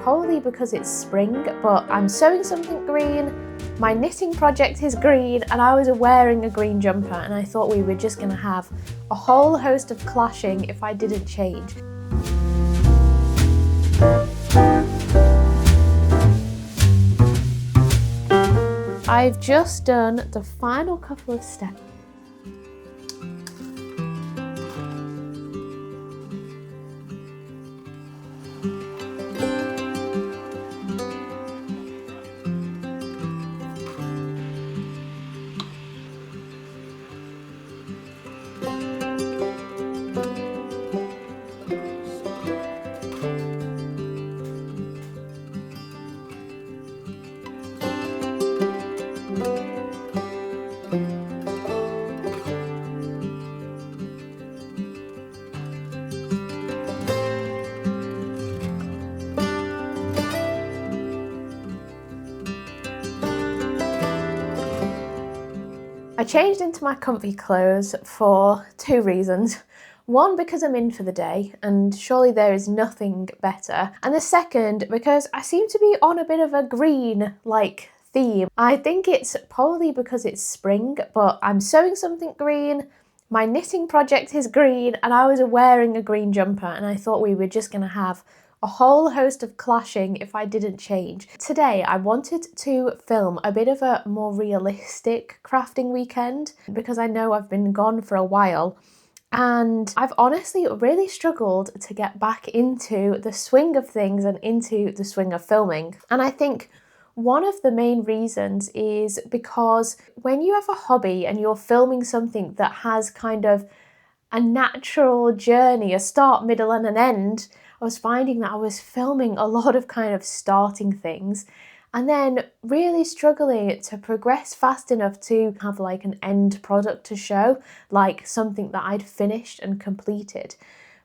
Probably because it's spring, but I'm sewing something green, my knitting project is green, and I was wearing a green jumper, and I thought we were just going to have a whole host of clashing if I didn't change. I've just done the final couple of steps. I changed into my comfy clothes for two reasons. One, because I'm in for the day, and surely there is nothing better. And the second, because I seem to be on a bit of a green-like theme. I think it's probably because it's spring, but I'm sewing something green, my knitting project is green, and I was wearing a green jumper, and I thought we were just going to have a whole host of clashing if I didn't change. Today I wanted to film a bit of a more realistic crafting weekend because I know I've been gone for a while and I've honestly really struggled to get back into the swing of things and into the swing of filming. And I think one of the main reasons is because when you have a hobby and you're filming something that has kind of a natural journey, a start, middle and an end, I was finding that I was filming a lot of kind of starting things and then really struggling to progress fast enough to have like an end product to show, like something that I'd finished and completed.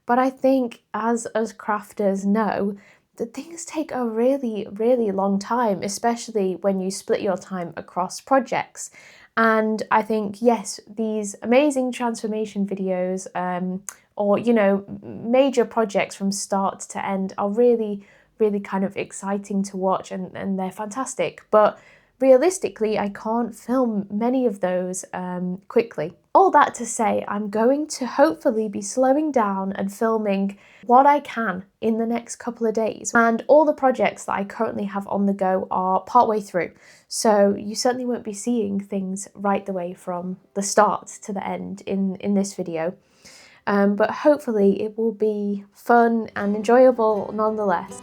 But I think as crafters know, that things take a really, really long time, especially when you split your time across projects. And I think, yes, these amazing transformation videos or, you know, major projects from start to end are really, really kind of exciting to watch and they're fantastic. But realistically, I can't film many of those quickly. All that to say, I'm going to hopefully be slowing down and filming what I can in the next couple of days. And all the projects that I currently have on the go are partway through. So you certainly won't be seeing things right the way from the start to the end in this video. But hopefully it will be fun and enjoyable nonetheless.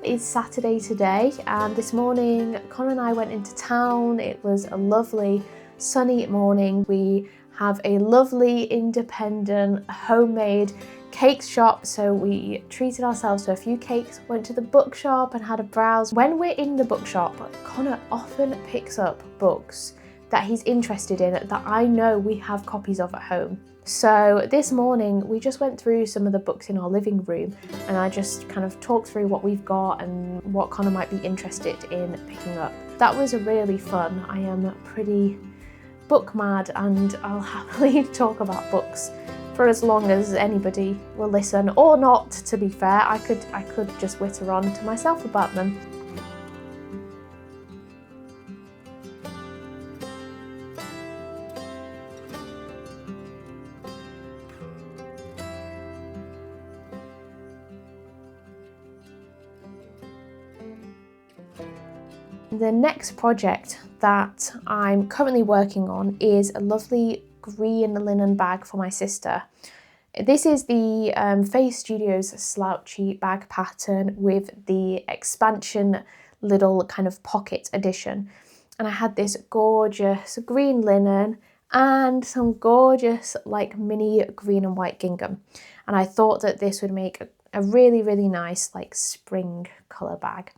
It's Saturday today and this morning Connor and I went into town. It was a lovely sunny morning. We have a lovely independent homemade cake shop, so we treated ourselves to a few cakes, went to the bookshop and had a browse. When we're in the bookshop, Connor often picks up books that he's interested in that I know we have copies of at home. So this morning we just went through some of the books in our living room and I just kind of talked through what we've got and what Connor might be interested in picking up. That was really fun. I am pretty book mad and I'll happily talk about books for as long as anybody will listen, or not, to be fair. I could just witter on to myself about them. The next project that I'm currently working on is a lovely green linen bag for my sister. This is the Faye Studios slouchy bag pattern with the expansion little kind of pocket edition. And I had this gorgeous green linen and some gorgeous like mini green and white gingham. And I thought that this would make a really, really nice like spring colour bag.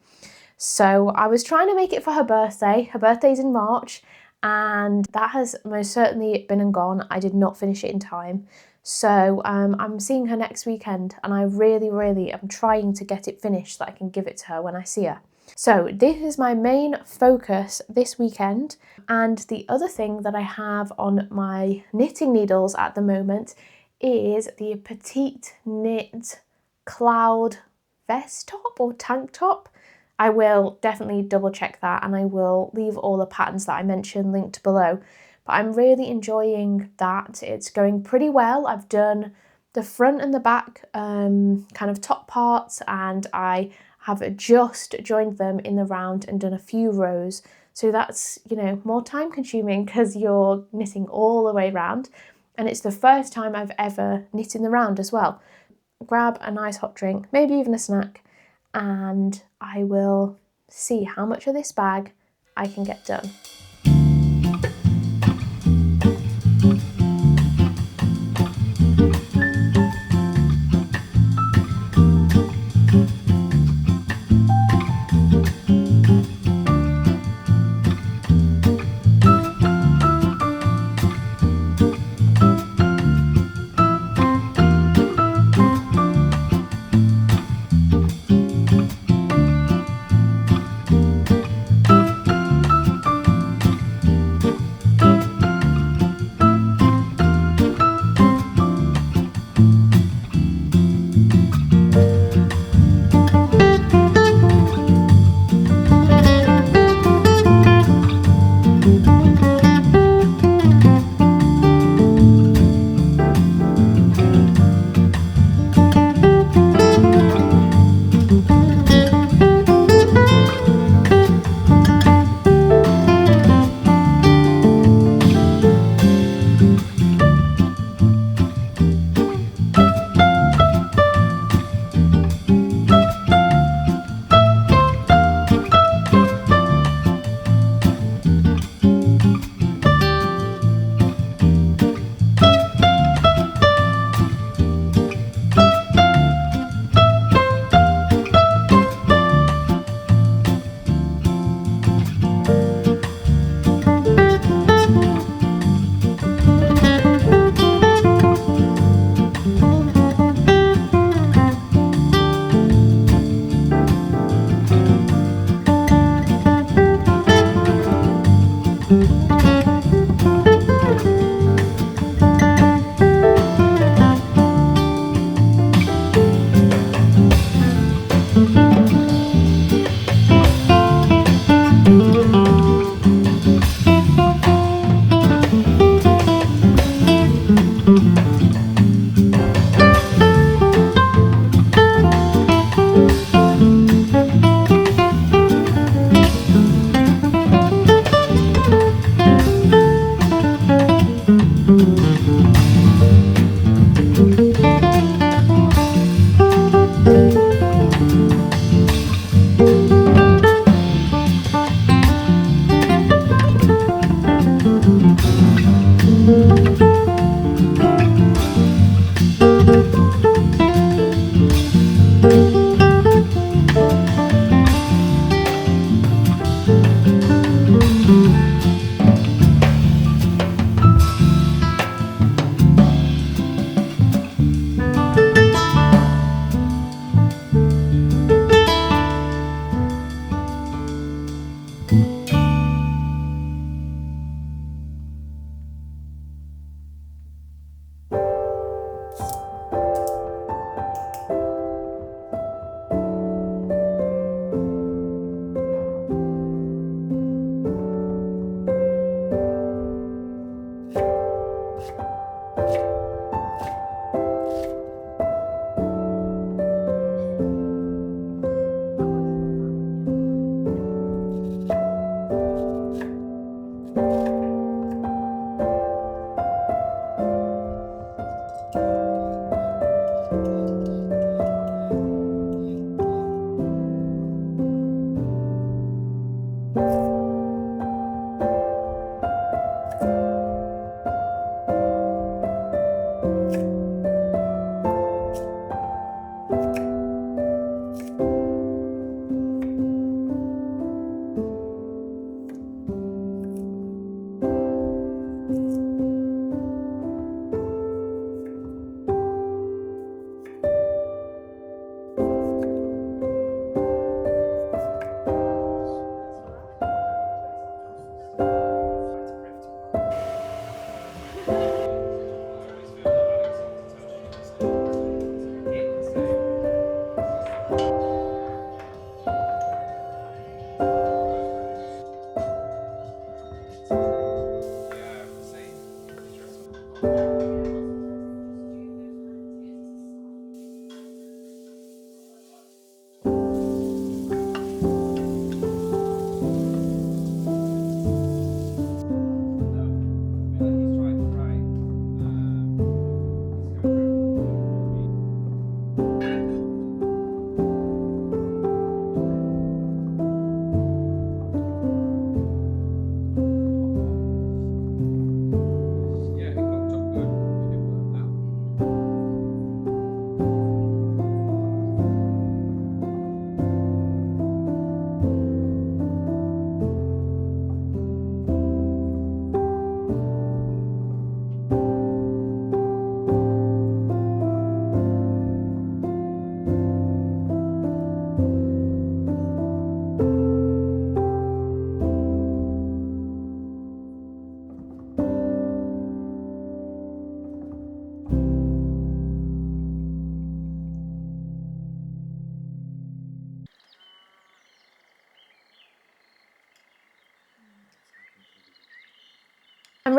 So I was trying to make it for her birthday. Her birthday's in March and that has most certainly been and gone. I did not finish it in time. So I'm seeing her next weekend and I really, really am trying to get it finished so that I can give it to her when I see her. So this is my main focus this weekend. And the other thing that I have on my knitting needles at the moment is the Petite Knit Cloud vest top or tank top. I will definitely double check that, and I will leave all the patterns that I mentioned linked below. But I'm really enjoying that. It's going pretty well. I've done the front and the back kind of top parts, and I have just joined them in the round and done a few rows. So that's, you know, more time consuming because you're knitting all the way around. And it's the first time I've ever knit in the round as well. Grab a nice hot drink, maybe even a snack, and I will see how much of this bag I can get done.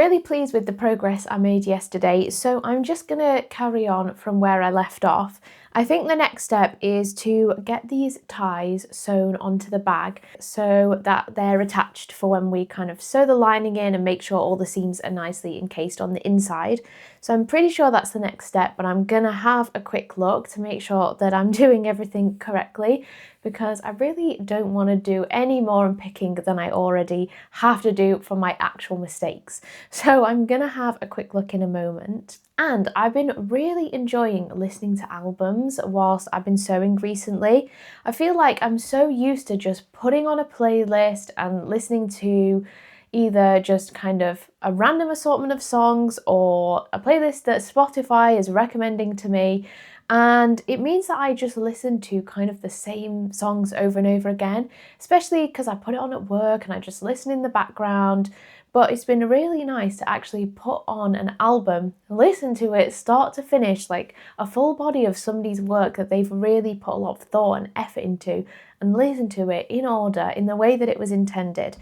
really pleased with the progress I made yesterday, so I'm just gonna carry on from where I left off. I think the next step is to get these ties sewn onto the bag so that they're attached for when we kind of sew the lining in and make sure all the seams are nicely encased on the inside. So I'm pretty sure that's the next step, but I'm gonna have a quick look to make sure that I'm doing everything correctly, because I really don't want to do any more unpicking than I already have to do for my actual mistakes. So I'm gonna have a quick look in a moment. And I've been really enjoying listening to albums whilst I've been sewing recently. I feel like I'm so used to just putting on a playlist and listening to either just kind of a random assortment of songs or a playlist that Spotify is recommending to me. And it means that I just listen to kind of the same songs over and over again, especially because I put it on at work and I just listen in the background. But it's been really nice to actually put on an album, listen to it start to finish, like a full body of somebody's work that they've really put a lot of thought and effort into, and listen to it in order, in the way that it was intended.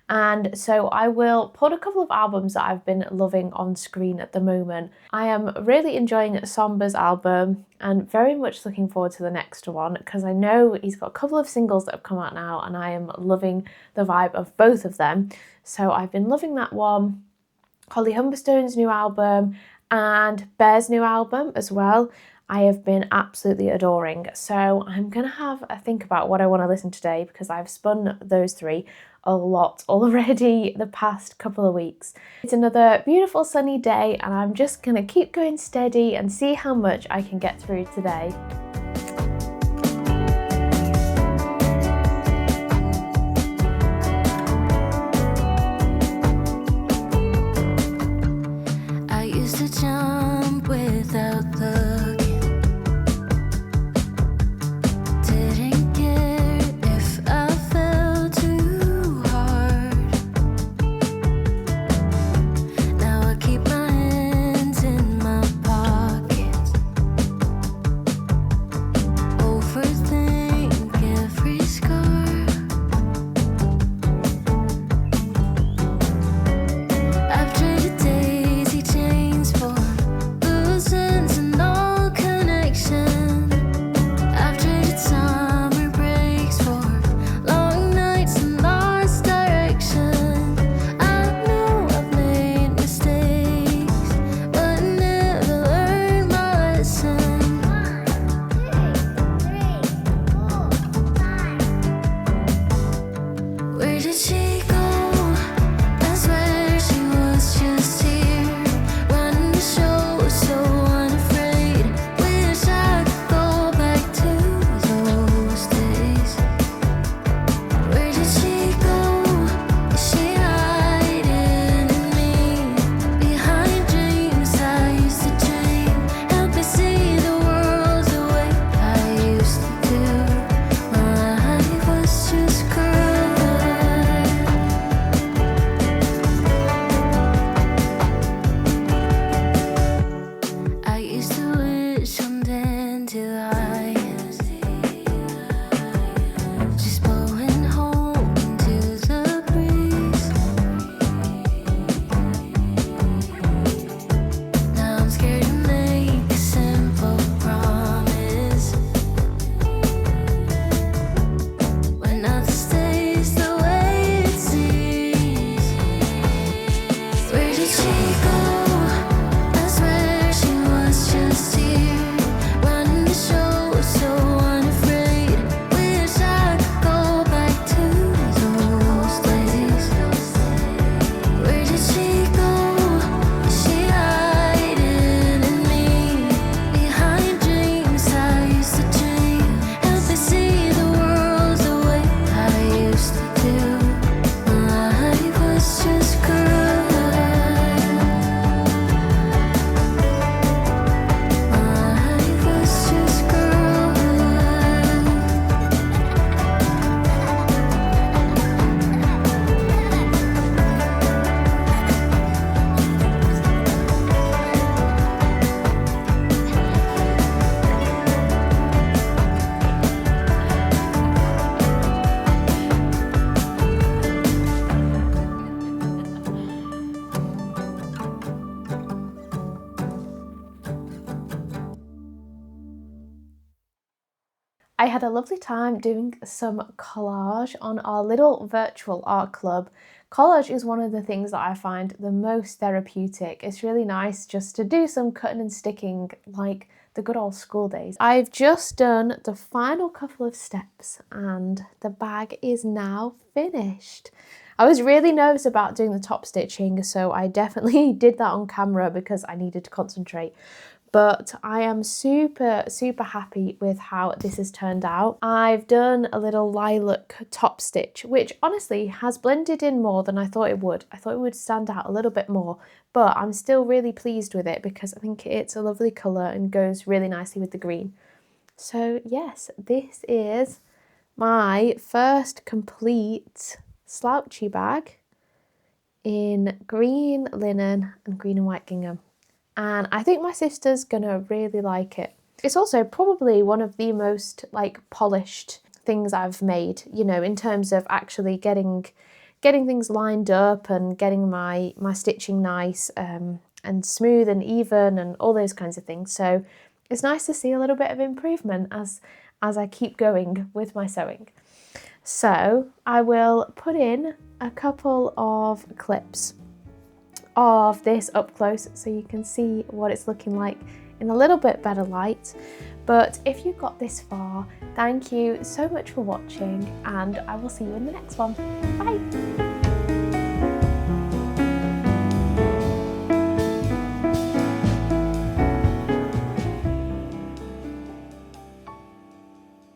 And so I will put a couple of albums that I've been loving on screen at the moment. I am really enjoying Somba's album and very much looking forward to the next one, because I know he's got a couple of singles that have come out now and I am loving the vibe of both of them. So I've been loving that one, Holly Humberstone's new album and Bear's new album as well. I have been absolutely adoring. So I'm gonna have a think about what I want to listen to today, because I've spun those three a lot already the past couple of weeks. It's another beautiful sunny day and I'm just gonna keep going steady and see how much I can get through today. I used to jump without looking. Didn't care if I fell too hard. Now I keep my hands in my pockets. Overthink every scar. I've traded daisy chains for loose ends and all I had a lovely time doing some collage on our little virtual art club. Collage is one of the things that I find the most therapeutic. It's really nice just to do some cutting and sticking like the good old school days. I've just done the final couple of steps and the bag is now finished. I was really nervous about doing the top stitching, so I definitely did that on camera because I needed to concentrate. But I am super happy with how this has turned out. I've done a little lilac top stitch, which honestly has blended in more than I thought it would. I thought it would stand out a little bit more, but I'm still really pleased with it because I think it's a lovely colour and goes really nicely with the green. So yes, this is my first complete slouchy bag in green linen and green and white gingham. And I think my sister's gonna really like it. It's also probably one of the most like polished things I've made, you know, in terms of actually getting things lined up and getting my stitching nice and smooth and even and all those kinds of things. So it's nice to see a little bit of improvement as I keep going with my sewing. So I will put in a couple of clips of this up close so you can see what it's looking like in a little bit better light. But if you got this far, thank you so much for watching and I will see you in the next one. Bye!